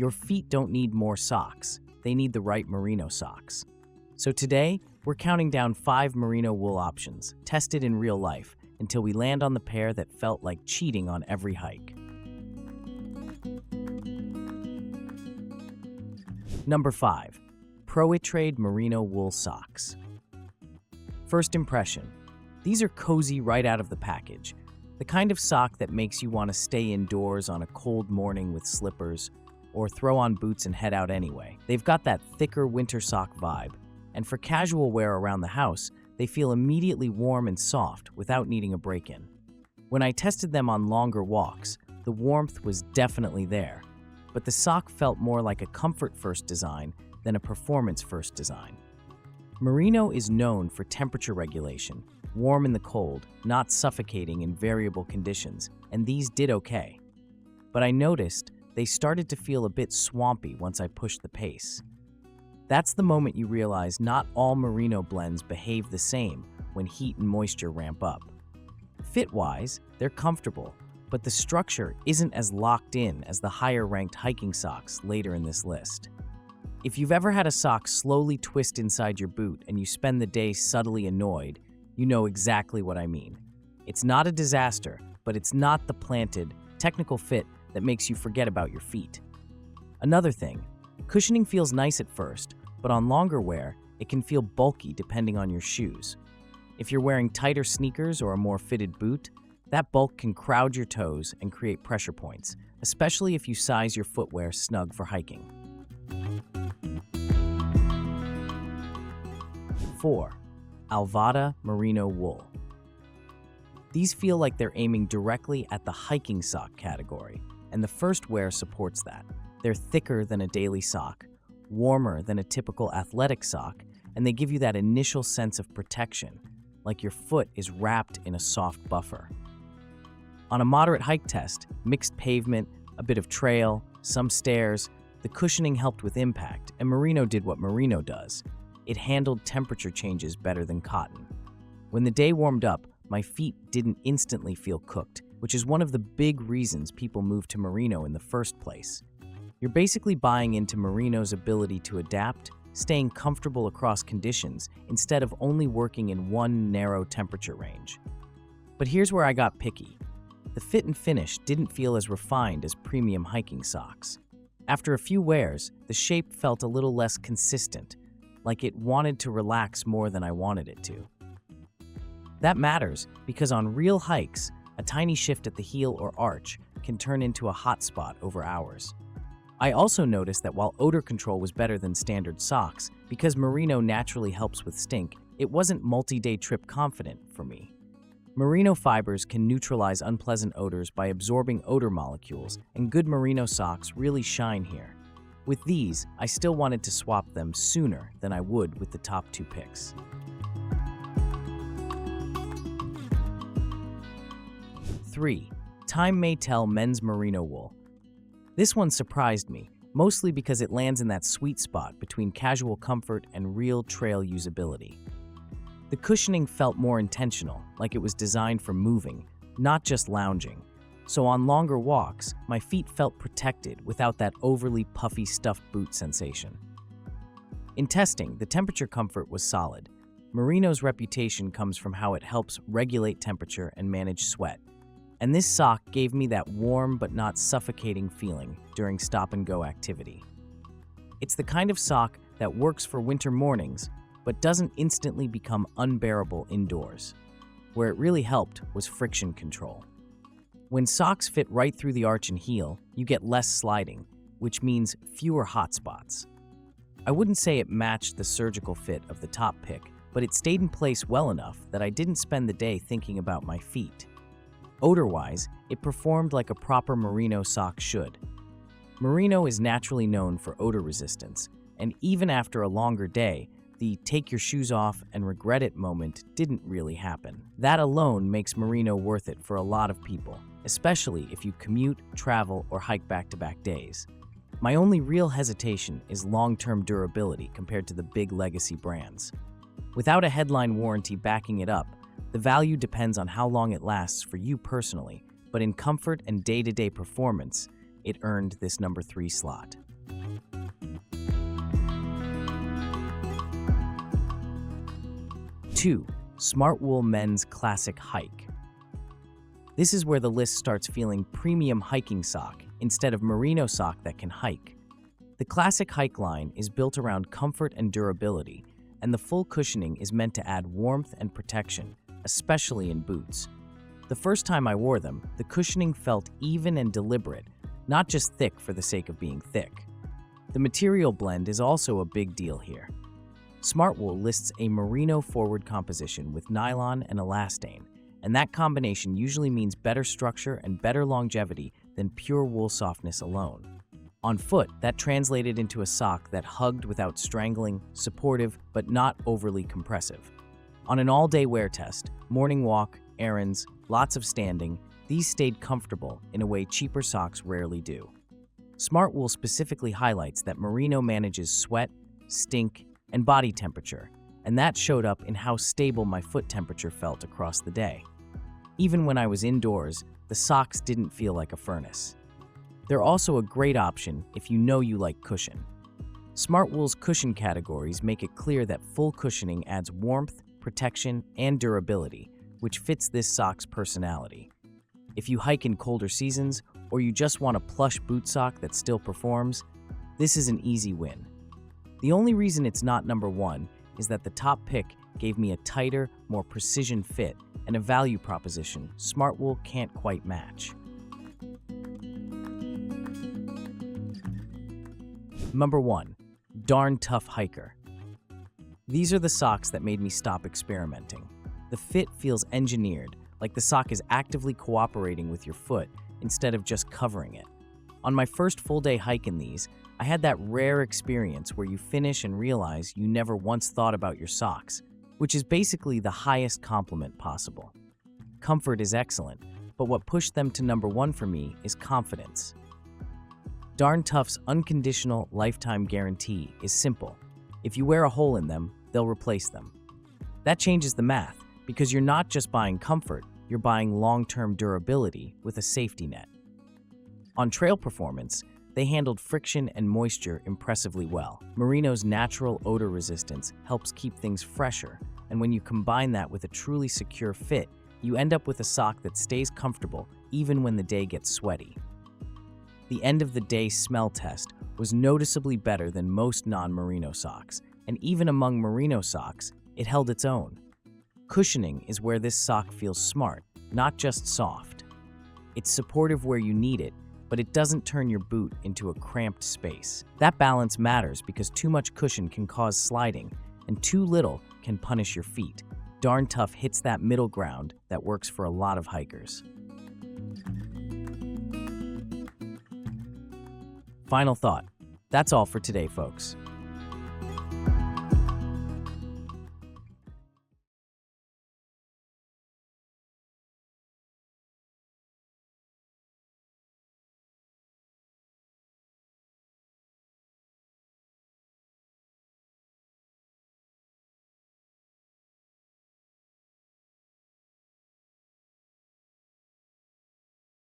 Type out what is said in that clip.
your feet don't need more socks. They need the right merino socks. So today, we're counting down 5 merino wool options, tested in real life, until we land on the pair that felt like cheating on every hike. Number 5. ProEtrade Merino Wool Socks. First impression. These are cozy right out of the package. The kind of sock that makes you want to stay indoors on a cold morning with slippers, or throw on boots and head out anyway. They've got that thicker winter sock vibe, and for casual wear around the house, they feel immediately warm and soft without needing a break-in. When I tested them on longer walks, the warmth was definitely there, but the sock felt more like a comfort-first design than a performance-first design. Merino is known for temperature regulation, warm in the cold, not suffocating in variable conditions, and these did okay. But I noticed they started to feel a bit swampy once I pushed the pace. That's the moment you realize not all merino blends behave the same when heat and moisture ramp up. Fit-wise, they're comfortable, but the structure isn't as locked in as the higher-ranked hiking socks later in this list. If you've ever had a sock slowly twist inside your boot and you spend the day subtly annoyed, you know exactly what I mean. It's not a disaster, but it's not the planted, technical fit that makes you forget about your feet. Another thing, cushioning feels nice at first, but on longer wear, it can feel bulky depending on your shoes. If you're wearing tighter sneakers or a more fitted boot, that bulk can crowd your toes and create pressure points, especially if you size your footwear snug for hiking. 4. Alvada Merino Wool. These feel like they're aiming directly at the hiking sock category, and the first wear supports that. They're thicker than a daily sock, warmer than a typical athletic sock, and they give you that initial sense of protection, like your foot is wrapped in a soft buffer. On a moderate hike test, mixed pavement, a bit of trail, some stairs, the cushioning helped with impact, and Merino did what Merino does. It handled temperature changes better than cotton. When the day warmed up, my feet didn't instantly feel cooked, which is one of the big reasons people move to Merino in the first place. You're basically buying into Merino's ability to adapt, staying comfortable across conditions instead of only working in one narrow temperature range. But here's where I got picky. The fit and finish didn't feel as refined as premium hiking socks. After a few wears, the shape felt a little less consistent, like it wanted to relax more than I wanted it to. That matters because on real hikes, a tiny shift at the heel or arch can turn into a hot spot over hours. I also noticed that while odor control was better than standard socks, because Merino naturally helps with stink, it wasn't multi-day trip confident for me. Merino fibers can neutralize unpleasant odors by absorbing odor molecules, and good Merino socks really shine here. With these, I still wanted to swap them sooner than I would with the top 2 picks. 3. Time May Tell Men's Merino Wool. This one surprised me, mostly because it lands in that sweet spot between casual comfort and real trail usability. The cushioning felt more intentional, like it was designed for moving, not just lounging. So on longer walks, my feet felt protected without that overly puffy stuffed boot sensation. In testing, the temperature comfort was solid. Merino's reputation comes from how it helps regulate temperature and manage sweat. And this sock gave me that warm but not suffocating feeling during stop-and-go activity. It's the kind of sock that works for winter mornings, but doesn't instantly become unbearable indoors. Where it really helped was friction control. When socks fit right through the arch and heel, you get less sliding, which means fewer hot spots. I wouldn't say it matched the surgical fit of the top pick, but it stayed in place well enough that I didn't spend the day thinking about my feet. Odor-wise, it performed like a proper Merino sock should. Merino is naturally known for odor resistance, and even after a longer day, the take your shoes off and regret it moment didn't really happen. That alone makes Merino worth it for a lot of people, especially if you commute, travel, or hike back-to-back days. My only real hesitation is long-term durability compared to the big legacy brands. Without a headline warranty backing it up, the value depends on how long it lasts for you personally, but in comfort and day-to-day performance, it earned this number 3 slot. 2. Smartwool Men's Classic Hike. This is where the list starts feeling premium hiking sock instead of merino sock that can hike. The Classic Hike line is built around comfort and durability, and the full cushioning is meant to add warmth and protection, especially in boots. The first time I wore them, the cushioning felt even and deliberate, not just thick for the sake of being thick. The material blend is also a big deal here. Smartwool lists a merino forward composition with nylon and elastane, and that combination usually means better structure and better longevity than pure wool softness alone. On foot, that translated into a sock that hugged without strangling, supportive, but not overly compressive. On an all-day wear test, morning walk, errands, lots of standing, these stayed comfortable in a way cheaper socks rarely do. Smartwool specifically highlights that merino manages sweat, stink, and body temperature, and that showed up in how stable my foot temperature felt across the day. Even when I was indoors, the socks didn't feel like a furnace. They're also a great option if you know you like cushion. Smartwool's cushion categories make it clear that full cushioning adds warmth, protection, and durability, which fits this sock's personality. If you hike in colder seasons, or you just want a plush boot sock that still performs, this is an easy win. The only reason it's not number one is that the top pick gave me a tighter, more precision fit and a value proposition Smartwool can't quite match. Number 1. Darn Tough Hiker. These are the socks that made me stop experimenting. The fit feels engineered, like the sock is actively cooperating with your foot instead of just covering it. On my first full-day hike in these, I had that rare experience where you finish and realize you never once thought about your socks, which is basically the highest compliment possible. Comfort is excellent, but what pushed them to number 1 for me is confidence. Darn Tough's unconditional lifetime guarantee is simple. If you wear a hole in them, they'll replace them. That changes the math, because you're not just buying comfort, you're buying long-term durability with a safety net. On trail performance, they handled friction and moisture impressively well. Merino's natural odor resistance helps keep things fresher, and when you combine that with a truly secure fit, you end up with a sock that stays comfortable even when the day gets sweaty. The end-of-the-day smell test was noticeably better than most non-merino socks, and even among merino socks, it held its own. Cushioning is where this sock feels smart, not just soft. It's supportive where you need it, but it doesn't turn your boot into a cramped space. That balance matters because too much cushion can cause sliding, and too little can punish your feet. Darn Tough hits that middle ground that works for a lot of hikers. Final thought. That's all for today, folks.